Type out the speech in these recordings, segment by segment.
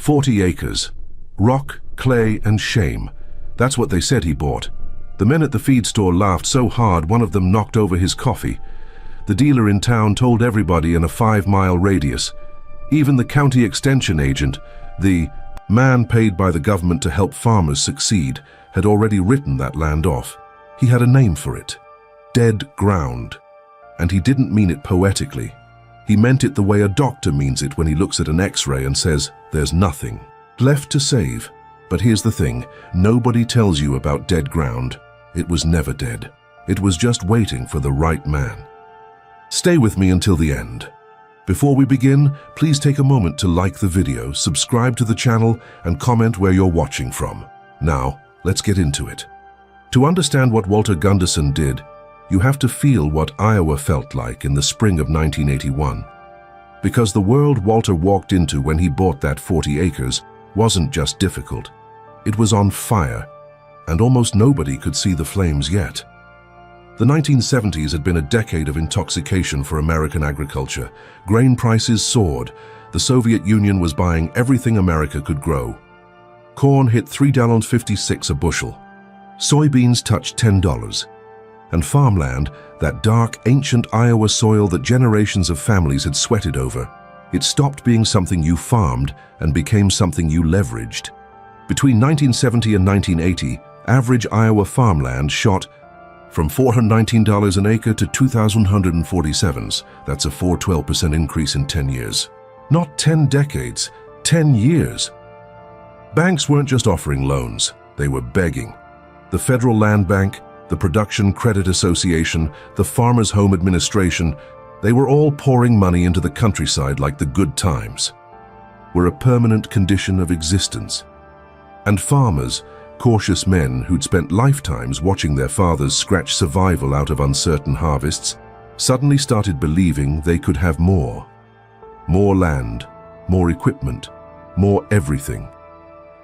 40 acres. Rock, clay, and shame. That's what they said he bought. The men at the feed store laughed so hard one of them knocked over his coffee. The dealer in town told everybody in a 5-mile radius. Even the county extension agent, the man paid by the government to help farmers succeed, had already written that land off. He had a name for it. Dead ground. And he didn't mean it poetically. He meant it the way a doctor means it when he looks at an X-ray and says, there's nothing left to save. But here's the thing, nobody tells you about dead ground. It was never dead. It was just waiting for the right man. Stay with me until the end. Before we begin, please take a moment to like the video, subscribe to the channel, and comment where you're watching from. Now, let's get into it. To understand what Walter Gunderson did, you have to feel what Iowa felt like in the spring of 1981. Because the world Walter walked into when he bought that 40 acres wasn't just difficult. It was on fire, and almost nobody could see the flames yet. The 1970s had been a decade of intoxication for American agriculture. Grain prices soared. The Soviet Union was buying everything America could grow. Corn hit $3.56 a bushel. Soybeans touched $10. And farmland, that dark, ancient Iowa soil that generations of families had sweated over, it stopped being something you farmed and became something you leveraged. Between 1970 and 1980, average Iowa farmland shot from $419 an acre to $2,147. That's a 412% increase in 10 years. Not 10 decades, 10 years. Banks weren't just offering loans, they were begging. The Federal Land Bank, the Production Credit Association, the Farmers Home Administration, they were all pouring money into the countryside like the good times were a permanent condition of existence. And farmers, cautious men who'd spent lifetimes watching their fathers scratch survival out of uncertain harvests, suddenly started believing they could have more. More land, more equipment, more everything.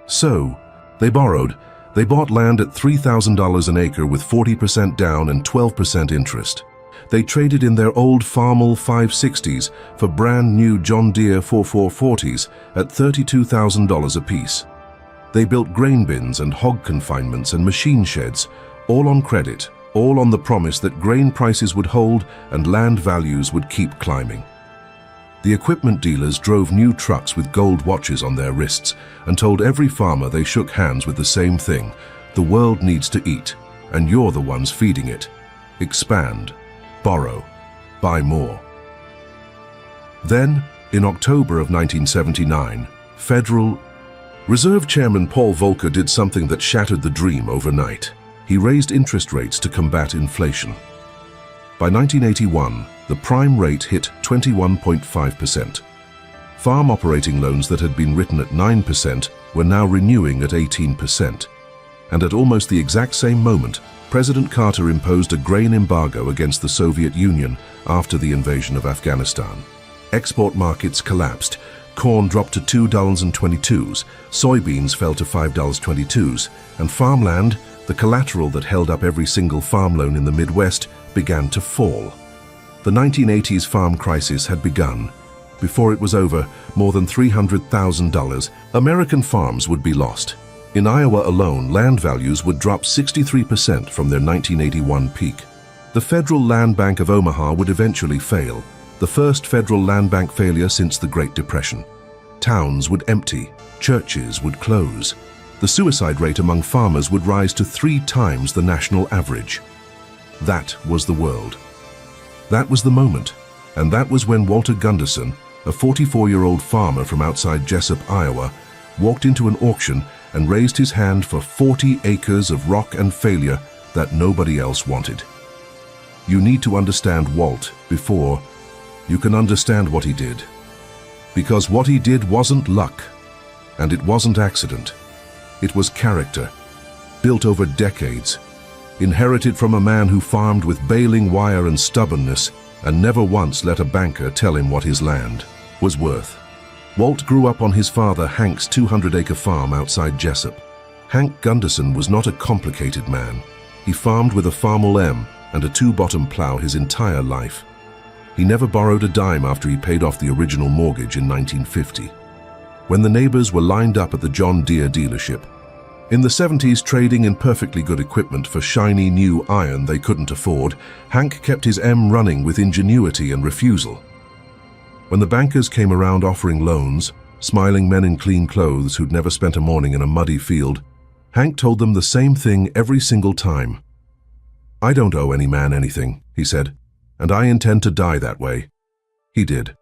So, they borrowed. They bought land at $3,000 an acre with 40% down and 12% interest. They traded in their old Farmall 560s for brand new John Deere 4440s at $32,000 apiece. They built grain bins and hog confinements and machine sheds, all on credit, all on the promise that grain prices would hold and land values would keep climbing. The equipment dealers drove new trucks with gold watches on their wrists and told every farmer they shook hands with the same thing: the world needs to eat, and you're the ones feeding it. Expand, borrow, buy more. Then, in October of 1979, Federal Reserve Chairman Paul Volcker did something that shattered the dream overnight. He raised interest rates to combat inflation. By 1981, the prime rate hit 21.5%. Farm operating loans that had been written at 9% were now renewing at 18%. And at almost the exact same moment, President Carter imposed a grain embargo against the Soviet Union after the invasion of Afghanistan. Export markets collapsed. Corn dropped to $2.22, soybeans fell to $5.22, and farmland, the collateral that held up every single farm loan in the Midwest, began to fall. The 1980s farm crisis had begun. Before it was over, more than $300,000 American farms would be lost. In Iowa alone, land values would drop 63% from their 1981 peak. The Federal Land Bank of Omaha would eventually fail, the first federal land bank failure since the Great Depression. Towns would empty, churches would close. The suicide rate among farmers would rise to 3 times the national average. That was the world. That was the moment, and that was when Walter Gunderson, a 44-year-old farmer from outside Jessup, Iowa, walked into an auction and raised his hand for 40 acres of rock and failure that nobody else wanted. You need to understand Walt before you can understand what he did. Because what he did wasn't luck, and it wasn't accident. It was character, built over decades, inherited from a man who farmed with baling wire and stubbornness and never once let a banker tell him what his land was worth. Walt grew up on his father Hank's 200-acre farm outside Jessup. Hank Gunderson was not a complicated man. He farmed with a Farmall M and a 2-bottom plow his entire life. He never borrowed a dime after he paid off the original mortgage in 1950. when the neighbors were lined up at the John Deere dealership. In the 70s, trading in perfectly good equipment for shiny new iron they couldn't afford, Hank kept his M running with ingenuity and refusal. When the bankers came around offering loans, smiling men in clean clothes who'd never spent a morning in a muddy field, Hank told them the same thing every single time. "I don't owe any man anything," he said, "and I intend to die that way." He did.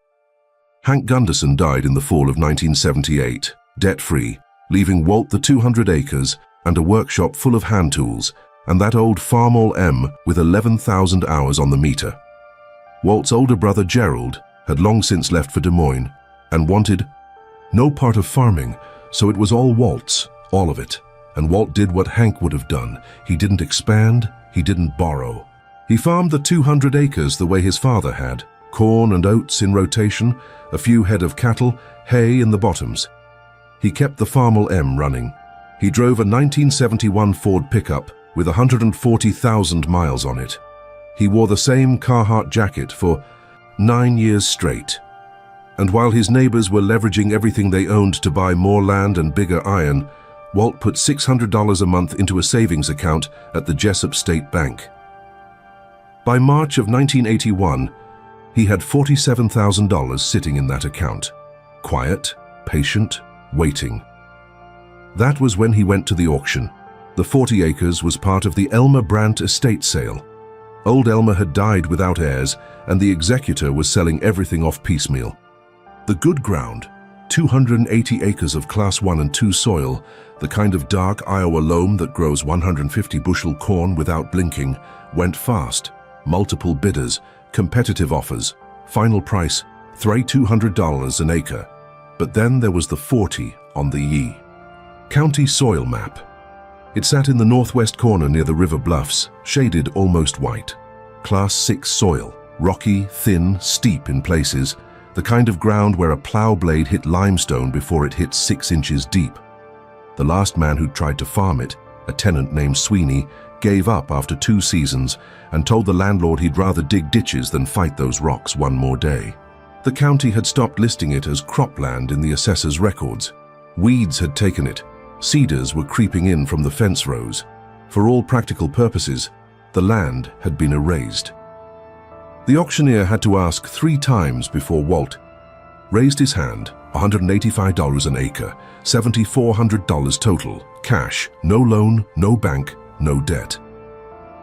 Hank Gunderson died in the fall of 1978, debt-free, leaving Walt the 200 acres and a workshop full of hand tools, and that old Farmall M with 11,000 hours on the meter. Walt's older brother Gerald had long since left for Des Moines and wanted no part of farming, so it was all Walt's, all of it. And Walt did what Hank would have done. He didn't expand, he didn't borrow. He farmed the 200 acres the way his father had, corn and oats in rotation, a few head of cattle, hay in the bottoms. He kept the Farmall M running. He drove a 1971 Ford pickup with 140,000 miles on it. He wore the same Carhartt jacket for 9 years straight. And while his neighbors were leveraging everything they owned to buy more land and bigger iron, Walt put $600 a month into a savings account at the Jessup State Bank. By March of 1981, he had $47,000 sitting in that account. Quiet, patient, waiting. That was when he went to the auction. The 40 acres was part of the Elmer Brandt estate sale. Old Elmer had died without heirs, and the executor was selling everything off piecemeal. The good ground, 280 acres of Class 1 and 2 soil, the kind of dark Iowa loam that grows 150 bushel corn without blinking, went fast. Multiple bidders, competitive offers, final price, $3,200 an acre. But then there was the 40 on the Ye County soil map. It sat in the northwest corner near the river bluffs, shaded almost white. Class 6 soil, rocky, thin, steep in places, the kind of ground where a plow blade hit limestone before it hit 6 inches deep. The last man who'd tried to farm it, a tenant named Sweeney, gave up after 2 seasons and told the landlord he'd rather dig ditches than fight those rocks one more day. The county had stopped listing it as cropland in the assessor's records. Weeds had taken it. Cedars were creeping in from the fence rows. For all practical purposes, the land had been erased. The auctioneer had to ask 3 times before Walt raised his hand. $185 an acre, $7,400 total, cash, no loan, no bank, no debt.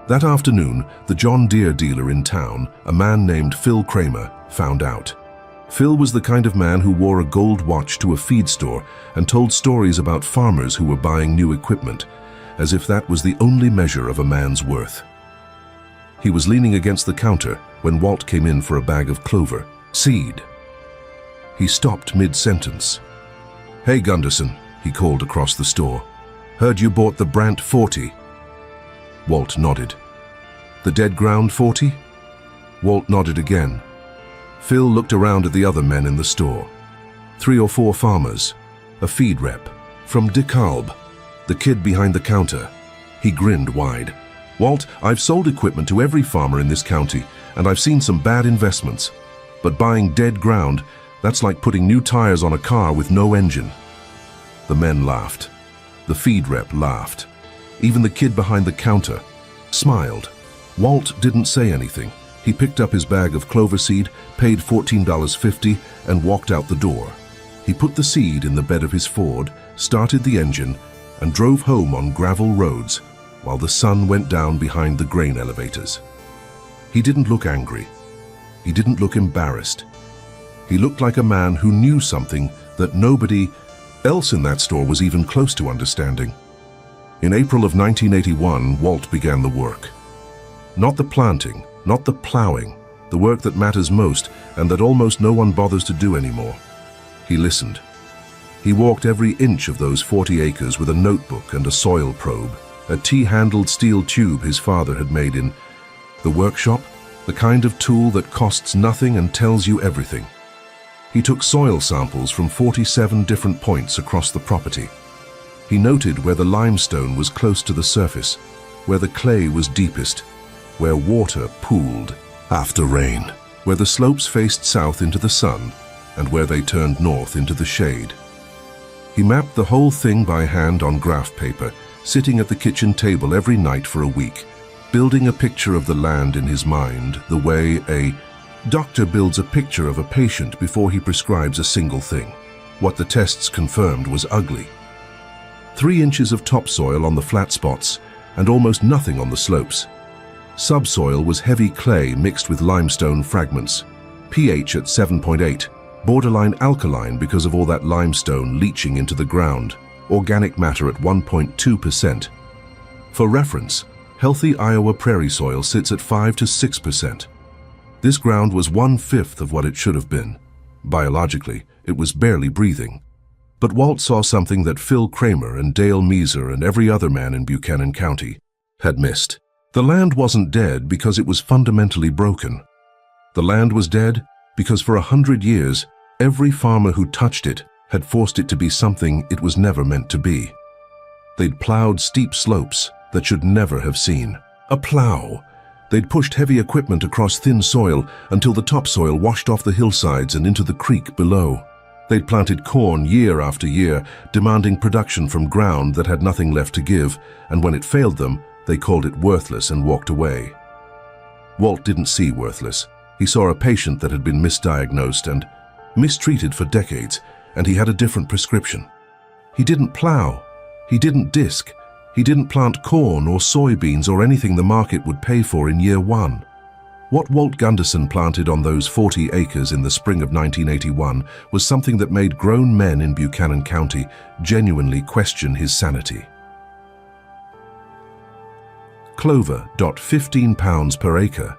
That afternoon, the John Deere dealer in town, a man named Phil Kramer, found out. Phil was the kind of man who wore a gold watch to a feed store and told stories about farmers who were buying new equipment, as if that was the only measure of a man's worth. He was leaning against the counter when Walt came in for a bag of clover, seed. He stopped mid-sentence. "Hey, Gunderson," he called across the store. "Heard you bought the Brandt 40. Walt nodded. "The dead ground 40? Walt nodded again. Phil looked around at the other men in the store. 3 or 4 farmers, a feed rep, from DeKalb, the kid behind the counter. He grinned wide. "Walt, I've sold equipment to every farmer in this county, and I've seen some bad investments. But buying dead ground, that's like putting new tires on a car with no engine." The men laughed. The feed rep laughed. Even the kid behind the counter smiled. Walt didn't say anything. He picked up his bag of clover seed, paid $14.50, and walked out the door. He put the seed in the bed of his Ford, started the engine, and drove home on gravel roads while the sun went down behind the grain elevators. He didn't look angry. He didn't look embarrassed. He looked like a man who knew something that nobody else in that store was even close to understanding. In April of 1981, Walt began the work. Not the planting, not the plowing, the work that matters most and that almost no one bothers to do anymore. He listened. He walked every inch of those 40 acres with a notebook and a soil probe, a T-handled steel tube his father had made in the workshop, the kind of tool that costs nothing and tells you everything. He took soil samples from 47 different points across the property. He noted where the limestone was close to the surface, where the clay was deepest, where water pooled after rain, where the slopes faced south into the sun, and where they turned north into the shade. He mapped the whole thing by hand on graph paper, sitting at the kitchen table every night for a week, building a picture of the land in his mind the way a doctor builds a picture of a patient before he prescribes a single thing. What the tests confirmed was ugly. 3 inches of topsoil on the flat spots and almost nothing on the slopes. Subsoil was heavy clay mixed with limestone fragments, pH at 7.8, borderline alkaline because of all that limestone leaching into the ground, organic matter at 1.2%. For reference, healthy Iowa prairie soil sits at 5 to 6%. This ground was 1/5 of what it should have been. Biologically, it was barely breathing. But Walt saw something that Phil Kramer and Dale Meeser and every other man in Buchanan County had missed. The land wasn't dead because it was fundamentally broken. The land was dead because for 100 years, every farmer who touched it had forced it to be something it was never meant to be. They'd plowed steep slopes that should never have seen a plow. They'd pushed heavy equipment across thin soil until the topsoil washed off the hillsides and into the creek below. They'd planted corn year after year, demanding production from ground that had nothing left to give, and when it failed them, they called it worthless and walked away. Walt didn't see worthless. He saw a patient that had been misdiagnosed and mistreated for decades, and he had a different prescription. He didn't plow. He didn't disc. He didn't plant corn or soybeans or anything the market would pay for in year 1. What Walt Gunderson planted on those 40 acres in the spring of 1981 was something that made grown men in Buchanan County genuinely question his sanity. Clover, 15 pounds per acre.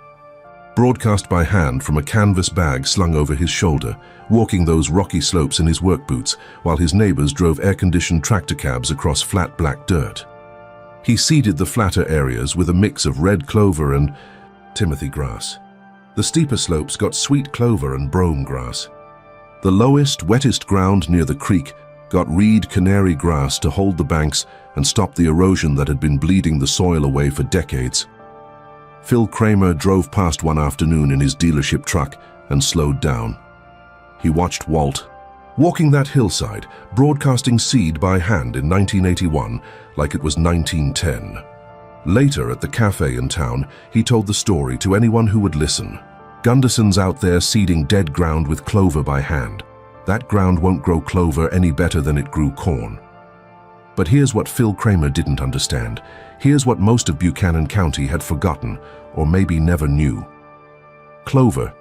Broadcast by hand from a canvas bag slung over his shoulder, walking those rocky slopes in his work boots while his neighbors drove air-conditioned tractor cabs across flat black dirt. He seeded the flatter areas with a mix of red clover and Timothy grass. The steeper slopes got sweet clover and brome grass. The lowest, wettest ground near the creek got reed canary grass to hold the banks and stop the erosion that had been bleeding the soil away for decades. Phil Kramer drove past one afternoon in his dealership truck and slowed down. He watched Walt, walking that hillside, broadcasting seed by hand in 1981 like it was 1910. Later, at the cafe in town, he told the story to anyone who would listen. Gunderson's out there seeding dead ground with clover by hand. That ground won't grow clover any better than it grew corn. But here's what Phil Kramer didn't understand. Here's what most of Buchanan County had forgotten, or maybe never knew. Clover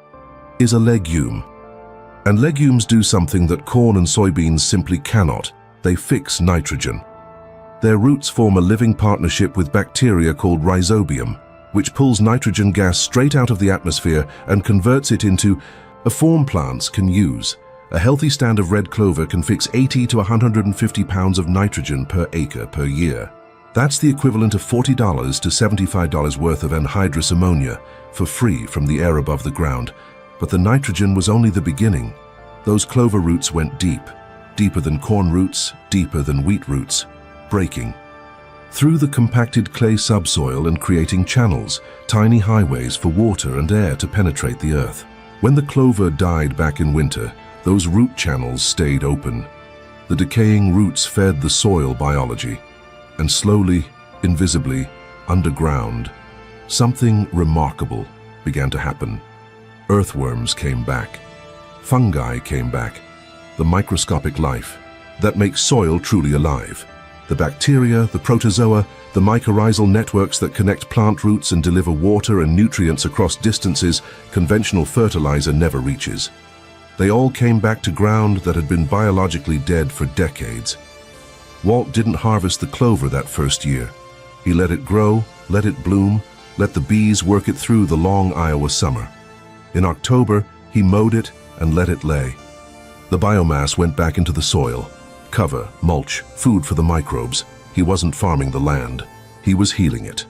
is a legume. And legumes do something that corn and soybeans simply cannot. They fix nitrogen. Their roots form a living partnership with bacteria called rhizobium, which pulls nitrogen gas straight out of the atmosphere and converts it into a form plants can use. A healthy stand of red clover can fix 80 to 150 pounds of nitrogen per acre per year. That's the equivalent of $40 to $75 worth of anhydrous ammonia for free from the air above the ground. But the nitrogen was only the beginning. Those clover roots went deep, deeper than corn roots, deeper than wheat roots, breaking through the compacted clay subsoil and creating channels, tiny highways for water and air to penetrate the earth. When the clover died back in winter, those root channels stayed open. The decaying roots fed the soil biology, and slowly, invisibly, underground, something remarkable began to happen. Earthworms came back. Fungi came back. The microscopic life that makes soil truly alive. The bacteria, the protozoa, the mycorrhizal networks that connect plant roots and deliver water and nutrients across distances conventional fertilizer never reaches. They all came back to ground that had been biologically dead for decades. Walt didn't harvest the clover that first year. He let it grow, let it bloom, let the bees work it through the long Iowa summer. In October, he mowed it and let it lay. The biomass went back into the soil. Cover, mulch, food for the microbes. He wasn't farming the land. He was healing it.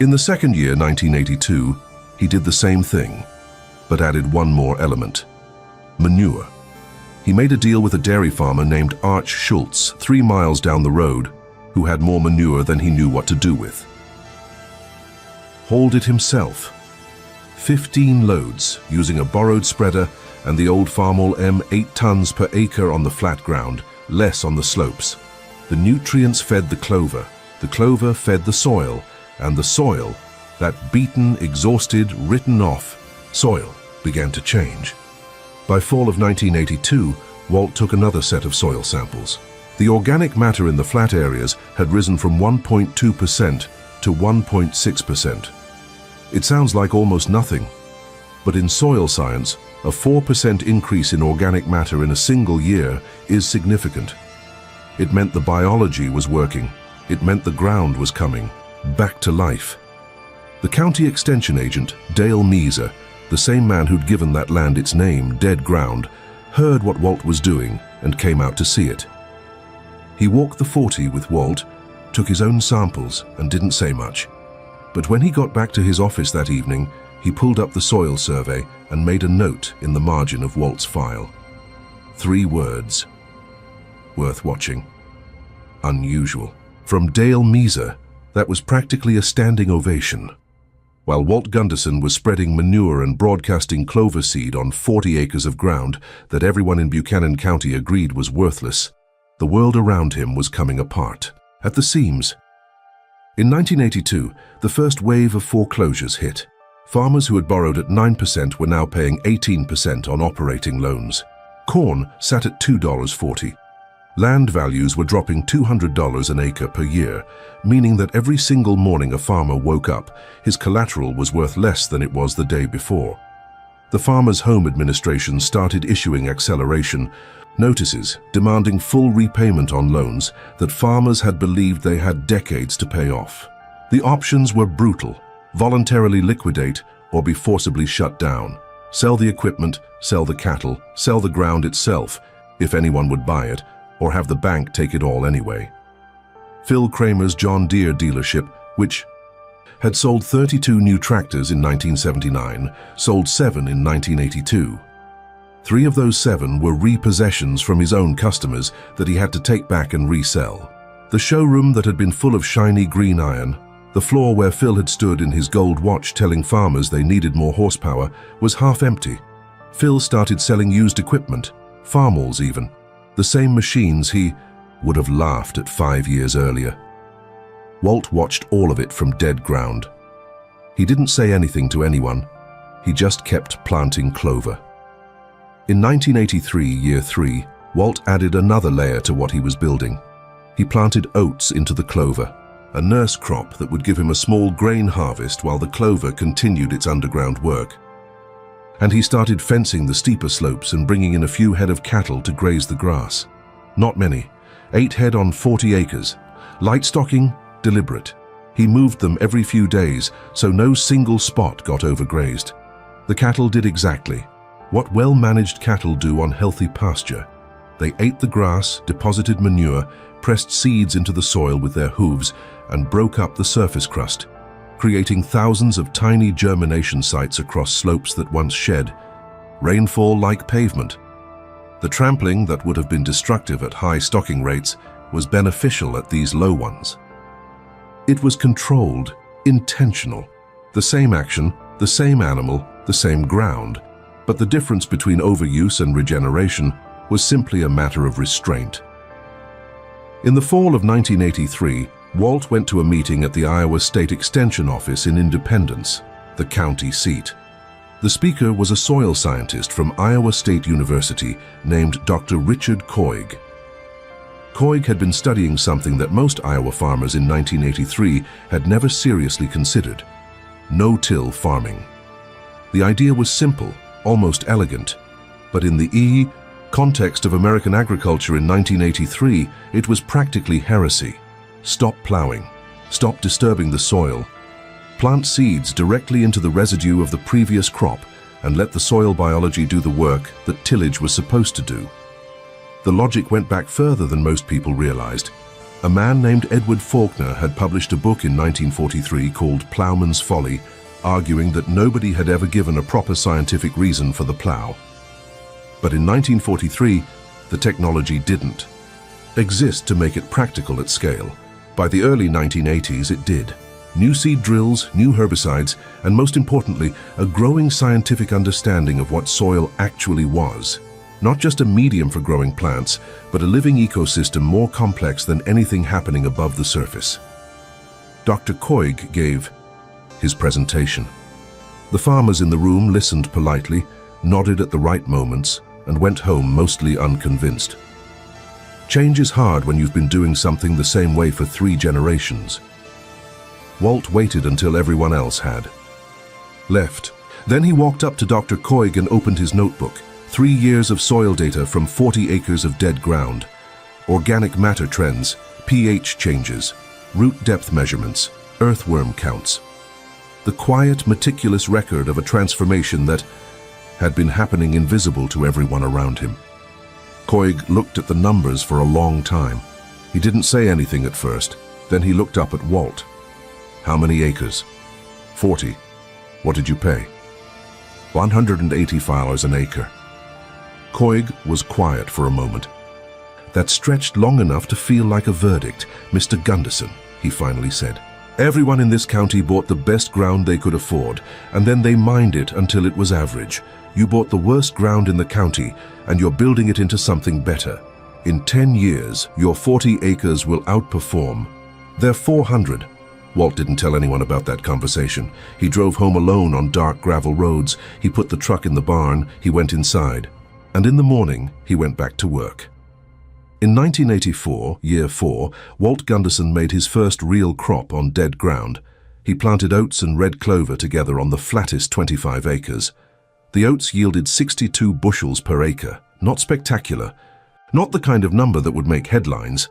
In the second year, 1982, he did the same thing, but added one more element: manure. He made a deal with a dairy farmer named Arch Schultz 3 miles down the road, who had more manure than he knew what to do with. Hauled it himself. 15 loads, using a borrowed spreader and the old Farmall M 8 tons per acre on the flat ground, less on the slopes. The nutrients fed the clover fed the soil, and the soil, that beaten, exhausted, written off soil, began to change. By fall of 1982, Walt took another set of soil samples. The organic matter in the flat areas had risen from 1.2% to 1.6%. It sounds like almost nothing, but in soil science, a 4% increase in organic matter in a single year is significant. It meant the biology was working. It meant the ground was coming back to life. The county extension agent, Dale Measer, the same man who'd given that land its name, Dead Ground, heard what Walt was doing and came out to see it. He walked the 40 with Walt, took his own samples and didn't say much. But when he got back to his office that evening, he pulled up the soil survey and made a note in the margin of Walt's file. 3 words. Worth watching. Unusual. From Dale Measer, that was practically a standing ovation. While Walt Gunderson was spreading manure and broadcasting clover seed on 40 acres of ground that everyone in Buchanan County agreed was worthless, the world around him was coming apart, at the seams. In 1982, the first wave of foreclosures hit. Farmers who had borrowed at 9% were now paying 18% on operating loans. Corn sat at $2.40. Land values were dropping $200 an acre per year, meaning that every single morning a farmer woke up, his collateral was worth less than it was the day before. The Farmers' Home Administration started issuing acceleration notices demanding full repayment on loans that farmers had believed they had decades to pay off. The options were brutal: voluntarily liquidate or be forcibly shut down. Sell the equipment, sell the cattle, sell the ground itself, if anyone would buy it, or have the bank take it all anyway. Phil Kramer's John Deere dealership, which had sold 32 new tractors in 1979, sold 7 in 1982. 3 of those 7 were repossessions from his own customers that he had to take back and resell. The showroom that had been full of shiny green iron, the floor where Phil had stood in his gold watch telling farmers they needed more horsepower, was half empty. Phil started selling used equipment, Farmalls even, the same machines he would have laughed at 5 years earlier. Walt watched all of it from dead ground. He didn't say anything to anyone. He just kept planting clover. In 1983, year 3, Walt added another layer to what he was building. He planted oats into the clover, a nurse crop that would give him a small grain harvest while the clover continued its underground work. And he started fencing the steeper slopes and bringing in a few head of cattle to graze the grass. Not many, 8 head on 40 acres. Light stocking, deliberate. He moved them every few days, so no single spot got overgrazed. The cattle did exactly what well-managed cattle do on healthy pasture. They ate the grass, deposited manure, pressed seeds into the soil with their hooves, and broke up the surface crust, creating thousands of tiny germination sites across slopes that once shed rainfall like pavement. The trampling that would have been destructive at high stocking rates was beneficial at these low ones. It was controlled, intentional. The same action, the same animal, the same ground, but the difference between overuse and regeneration was simply a matter of restraint. In the fall of 1983, Walt went to a meeting at the Iowa State Extension Office in Independence, the county seat. The speaker was a soil scientist from Iowa State University named Dr. Richard Coig. Coig had been studying something that most Iowa farmers in 1983 had never seriously considered: no-till farming. The idea was simple, almost elegant, but in the context of American agriculture in 1983, it was practically heresy. Stop plowing, stop disturbing the soil, plant seeds directly into the residue of the previous crop, and let the soil biology do the work that tillage was supposed to do. The logic went back further than most people realized. A man named Edward Faulkner had published a book in 1943 called Plowman's Folly, arguing that nobody had ever given a proper scientific reason for the plow. But in 1943, the technology didn't exist to make it practical at scale. By the early 1980s, it did. New seed drills, new herbicides, and most importantly, a growing scientific understanding of what soil actually was. Not just a medium for growing plants, but a living ecosystem more complex than anything happening above the surface. Dr. Koig gave his presentation. The farmers in the room listened politely, nodded at the right moments, and went home mostly unconvinced. Change is hard when you've been doing something the same way for 3 generations. Walt waited until everyone else had left. Then he walked up to Dr. Koig and opened his notebook. 3 years of soil data from 40 acres of dead ground. Organic matter trends, pH changes, root depth measurements, earthworm counts. The quiet, meticulous record of a transformation that had been happening invisible to everyone around him. Koig looked at the numbers for a long time. He didn't say anything at first. Then he looked up at Walt. How many acres? 40. What did you pay? $180 an acre. Koig was quiet for a moment. That stretched long enough to feel like a verdict. Mr. Gunderson, he finally said. Everyone in this county bought the best ground they could afford, and then they mined it until it was average. You bought the worst ground in the county, and you're building it into something better. In 10 years, your 40 acres will outperform. They're 400. Walt didn't tell anyone about that conversation. He drove home alone on dark gravel roads. He put the truck in the barn. He went inside. And in the morning, he went back to work. In 1984, year 4, Walt Gunderson made his first real crop on dead ground. He planted oats and red clover together on the flattest 25 acres. The oats yielded 62 bushels per acre. Not spectacular. Not the kind of number that would make headlines.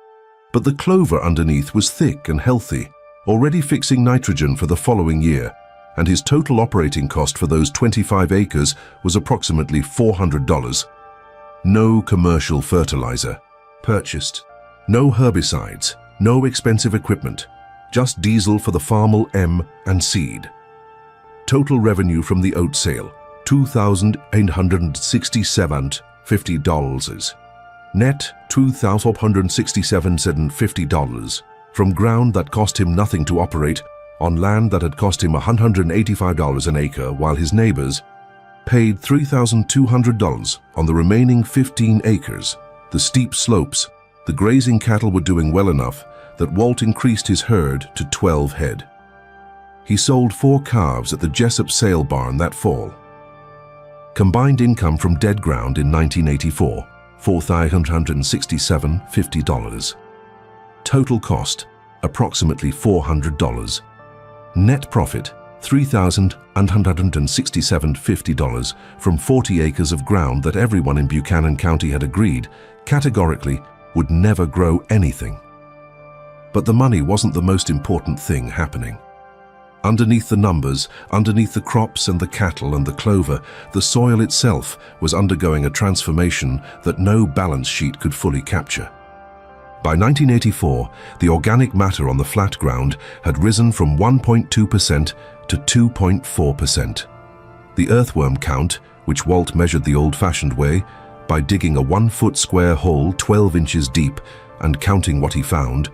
But the clover underneath was thick and healthy, already fixing nitrogen for the following year, and his total operating cost for those 25 acres was approximately $400. No commercial fertilizer purchased. No herbicides, no expensive equipment, just diesel for the Farmel M and seed. Total revenue from the oat sale, $2,867.50. Net $2,467.50 from ground that cost him nothing to operate on land that had cost him $185 an acre, while his neighbors paid $3,200 on the remaining 15 acres. The steep slopes, the grazing cattle were doing well enough that Walt increased his herd to 12 head. He sold 4 calves at the Jessup sale barn that fall. Combined income from dead ground in 1984, $4,567.50. Total cost, approximately $400. Net profit, $3,167.50 from 40 acres of ground that everyone in Buchanan County had agreed, categorically, would never grow anything. But the money wasn't the most important thing happening. Underneath the numbers, underneath the crops and the cattle and the clover, the soil itself was undergoing a transformation that no balance sheet could fully capture. By 1984, the organic matter on the flat ground had risen from 1.2% to 2.4%. The earthworm count, which Walt measured the old-fashioned way, by digging a 1-foot square hole 12 inches deep and counting what he found,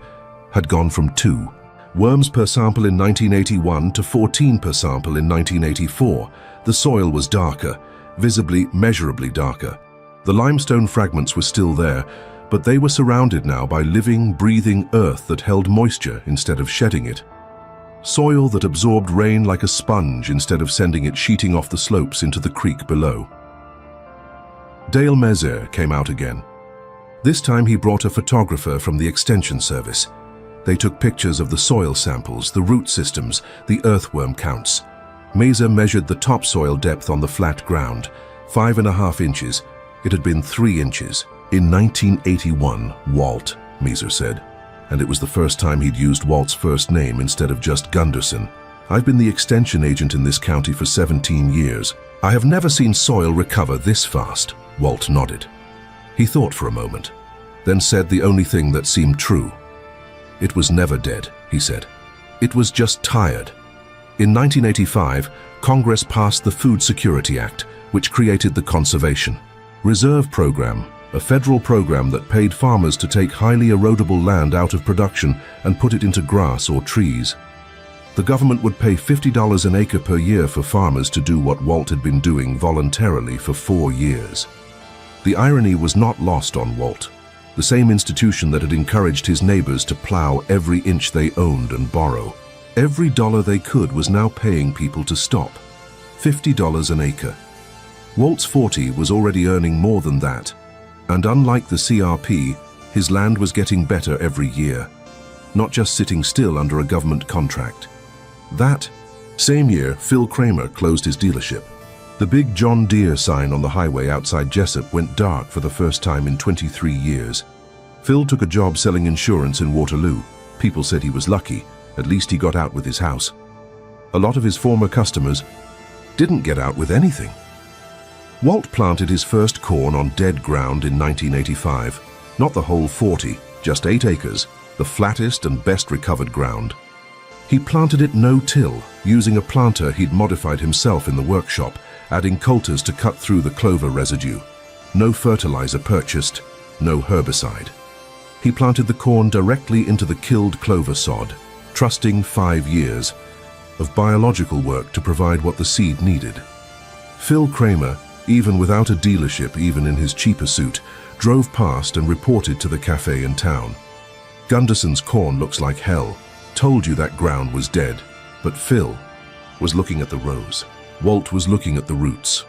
had gone from 2 worms per sample in 1981 to 14 per sample in 1984. The soil was darker, visibly, measurably darker. The limestone fragments were still there, but they were surrounded now by living, breathing earth that held moisture instead of shedding it. Soil that absorbed rain like a sponge instead of sending it sheeting off the slopes into the creek below. Dale Mezer came out again. This time he brought a photographer from the Extension Service. They took pictures of the soil samples, the root systems, the earthworm counts. Mezer measured the topsoil depth on the flat ground, 5.5 inches. It had been 3 inches. In 1981, Walt, Mezer said, and it was the first time he'd used Walt's first name instead of just Gunderson. I've been the extension agent in this county for 17 years. I have never seen soil recover this fast. Walt nodded. He thought for a moment, then said the only thing that seemed true. It was never dead, he said. It was just tired. In 1985, Congress passed the Food Security Act, which created the Conservation Reserve Program, a federal program that paid farmers to take highly erodible land out of production and put it into grass or trees. The government would pay $50 an acre per year for farmers to do what Walt had been doing voluntarily for 4 years. The irony was not lost on Walt. The same institution that had encouraged his neighbors to plow every inch they owned and borrow. Every dollar they could was now paying people to stop. $50 an acre. Walt's 40 was already earning more than that. And unlike the CRP, his land was getting better every year, not just sitting still under a government contract. That same year, Phil Kramer closed his dealership. The big John Deere sign on the highway outside Jessup went dark for the first time in 23 years. Phil took a job selling insurance in Waterloo. People said he was lucky. At least he got out with his house. A lot of his former customers didn't get out with anything. Walt planted his first corn on dead ground in 1985. Not the whole 40, just 8 acres, the flattest and best recovered ground. He planted it no-till, using a planter he'd modified himself in the workshop, adding coulters to cut through the clover residue. No fertilizer purchased, no herbicide. He planted the corn directly into the killed clover sod, trusting 5 years of biological work to provide what the seed needed. Phil Kramer, even without a dealership, even in his cheaper suit, drove past and reported to the cafe in town. "Gunderson's corn looks like hell. Told you that ground was dead." But Phil was looking at the rows. Walt was looking at the roots.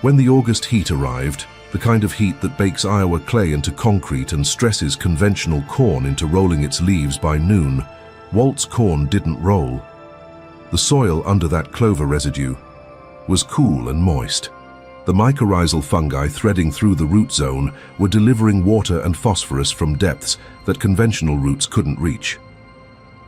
When the August heat arrived, the kind of heat that bakes Iowa clay into concrete and stresses conventional corn into rolling its leaves by noon, Walt's corn didn't roll. The soil under that clover residue was cool and moist. The mycorrhizal fungi threading through the root zone were delivering water and phosphorus from depths that conventional roots couldn't reach.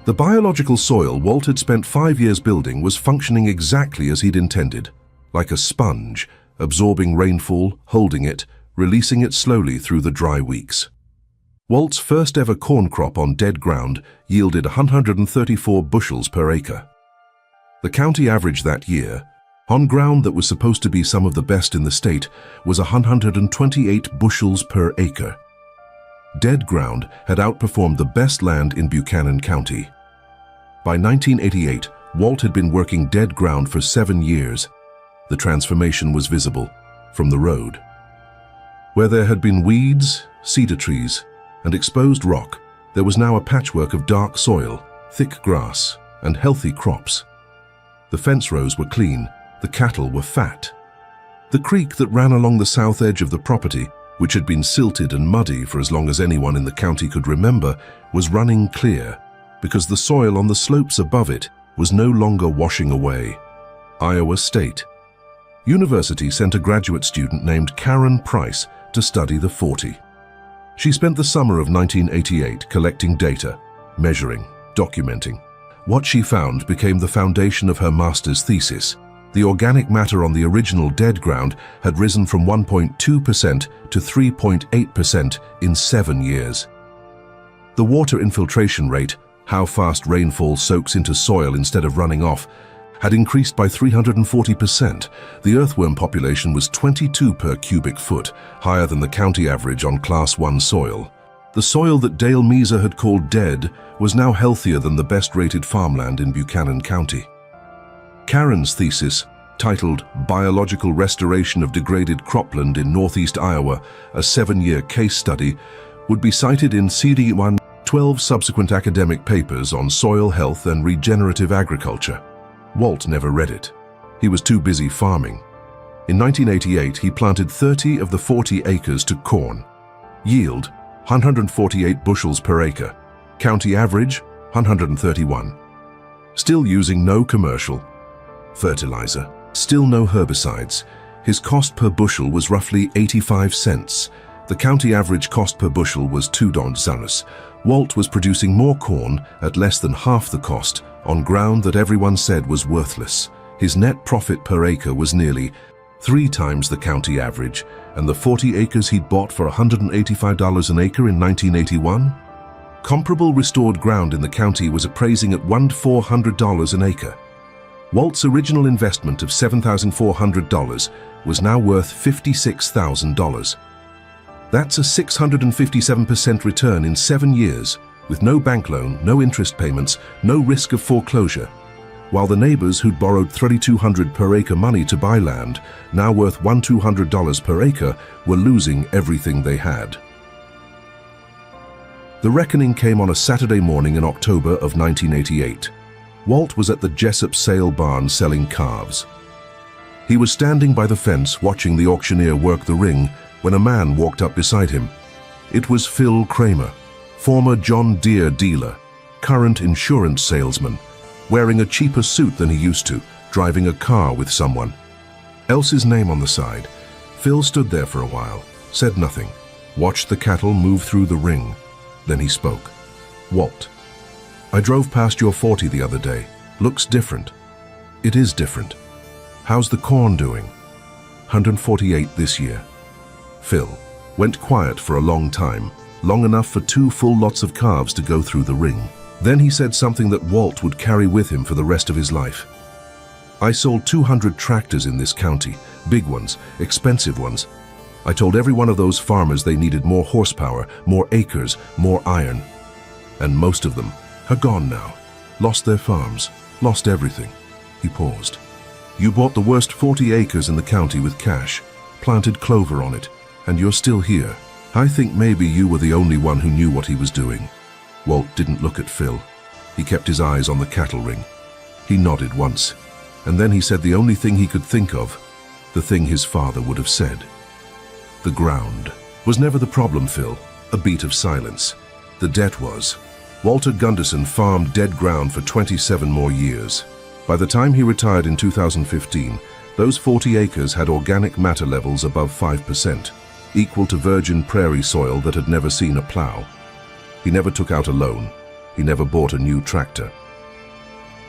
The biological soil Walt had spent 5 years building was functioning exactly as he'd intended, like a sponge, absorbing rainfall, holding it, releasing it slowly through the dry weeks. Walt's first ever corn crop on dead ground yielded 134 bushels per acre. The county average that year, on ground that was supposed to be some of the best in the state, was 128 bushels per acre. Dead ground had outperformed the best land in Buchanan County. By 1988, Walt had been working dead ground for 7 years. The transformation was visible from the road. Where there had been weeds, cedar trees, and exposed rock, there was now a patchwork of dark soil, thick grass, and healthy crops. The fence rows were clean, the cattle were fat. The creek that ran along the south edge of the property, which had been silted and muddy for as long as anyone in the county could remember, was running clear, because the soil on the slopes above it was no longer washing away. Iowa State University sent a graduate student named Karen Price to study the 40. She spent the summer of 1988 collecting data, measuring, documenting. What she found became the foundation of her master's thesis. The organic matter on the original dead ground had risen from 1.2% to 3.8% in 7 years. The water infiltration rate, how fast rainfall soaks into soil instead of running off, had increased by 340%. The earthworm population was 22 per cubic foot, higher than the county average on Class 1 soil. The soil that Dale Meeser had called dead was now healthier than the best-rated farmland in Buchanan County. Karen's thesis, titled Biological Restoration of Degraded Cropland in Northeast Iowa, a 7-year case study, would be cited in CD1, 12 subsequent academic papers on soil health and regenerative agriculture. Walt never read it. He was too busy farming. In 1988, he planted 30 of the 40 acres to corn. Yield, 148 bushels per acre. County average, 131. Still using no commercial fertilizer, still no herbicides. His cost per bushel was roughly 85 cents. The county average cost per bushel was $2. Walt was producing more corn at less than half the cost on ground that everyone said was worthless. His net profit per acre was nearly 3 times the county average, and the 40 acres he'd bought for $185 an acre in 1981? Comparable restored ground in the county was appraising at $1,400 an acre. Walt's original investment of $7,400 was now worth $56,000. That's a 657% return in 7 years, with no bank loan, no interest payments, no risk of foreclosure, while the neighbors who'd borrowed $3,200 per acre money to buy land, now worth $1,200 per acre, were losing everything they had. The reckoning came on a Saturday morning in October of 1988. Walt was at the Jessup sale barn selling calves. He was standing by the fence watching the auctioneer work the ring when a man walked up beside him. It was Phil Kramer, former John Deere dealer, current insurance salesman, wearing a cheaper suit than he used to, driving a car with someone else's name on the side. Phil stood there for a while, said nothing, watched the cattle move through the ring. Then he spoke. "Walt, I drove past your 40 the other day. Looks different." "It is different. How's the corn doing?" "148 this year." Phil went quiet for a long time, long enough for 2 full lots of calves to go through the ring. Then he said something that Walt would carry with him for the rest of his life. "I sold 200 tractors in this county, big ones, expensive ones. I told every one of those farmers they needed more horsepower, more acres, more iron. And most of them are gone now, lost their farms, lost everything." He paused. "You bought the worst 40 acres in the county with cash, planted clover on it, and you're still here. I think maybe you were the only one who knew what he was doing." Walt didn't look at Phil. He kept his eyes on the cattle ring. He nodded once, and then he said the only thing he could think of, the thing his father would have said. "The ground was never the problem, Phil." A beat of silence. "The debt was." Walter Gunderson farmed dead ground for 27 more years. By the time he retired in 2015, those 40 acres had organic matter levels above 5%, equal to virgin prairie soil that had never seen a plow. He never took out a loan. He never bought a new tractor.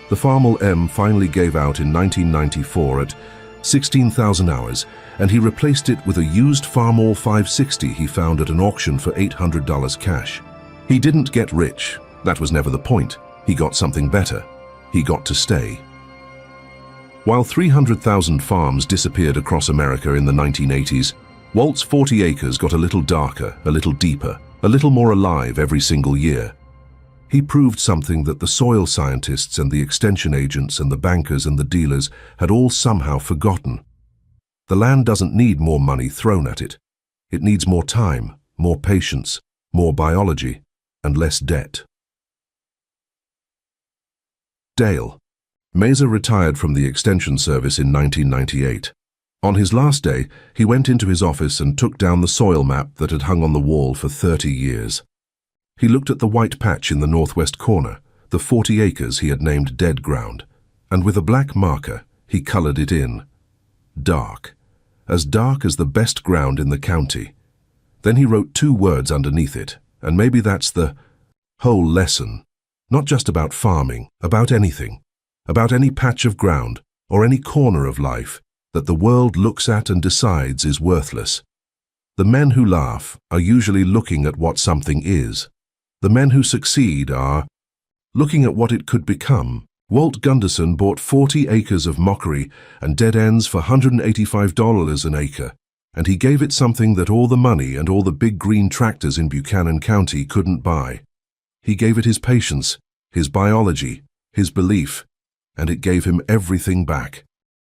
The Farmall M finally gave out in 1994 at 16,000 hours, and he replaced it with a used Farmall 560 he found at an auction for $800 cash. He didn't get rich. That was never the point. He got something better. He got to stay. While 300,000 farms disappeared across America in the 1980s, Walt's 40 acres got a little darker, a little deeper, a little more alive every single year. He proved something that the soil scientists and the extension agents and the bankers and the dealers had all somehow forgotten. The land doesn't need more money thrown at it. It needs more time, more patience, more biology, and less debt. Dale. Mesa retired from the Extension Service in 1998. On his last day, he went into his office and took down the soil map that had hung on the wall for 30 years. He looked at the white patch in the northwest corner, the 40 acres he had named dead ground, and with a black marker, he colored it in. Dark. As dark as the best ground in the county. Then he wrote 2 words underneath it, and maybe that's the whole lesson. Not just about farming, about anything. About any patch of ground, or any corner of life, that the world looks at and decides is worthless. The men who laugh are usually looking at what something is. The men who succeed are looking at what it could become. Walt Gunderson bought 40 acres of mockery and dead ends for $185 an acre, and he gave it something that all the money and all the big green tractors in Buchanan County couldn't buy. He gave it his patience, his biology, his belief, and it gave him everything back.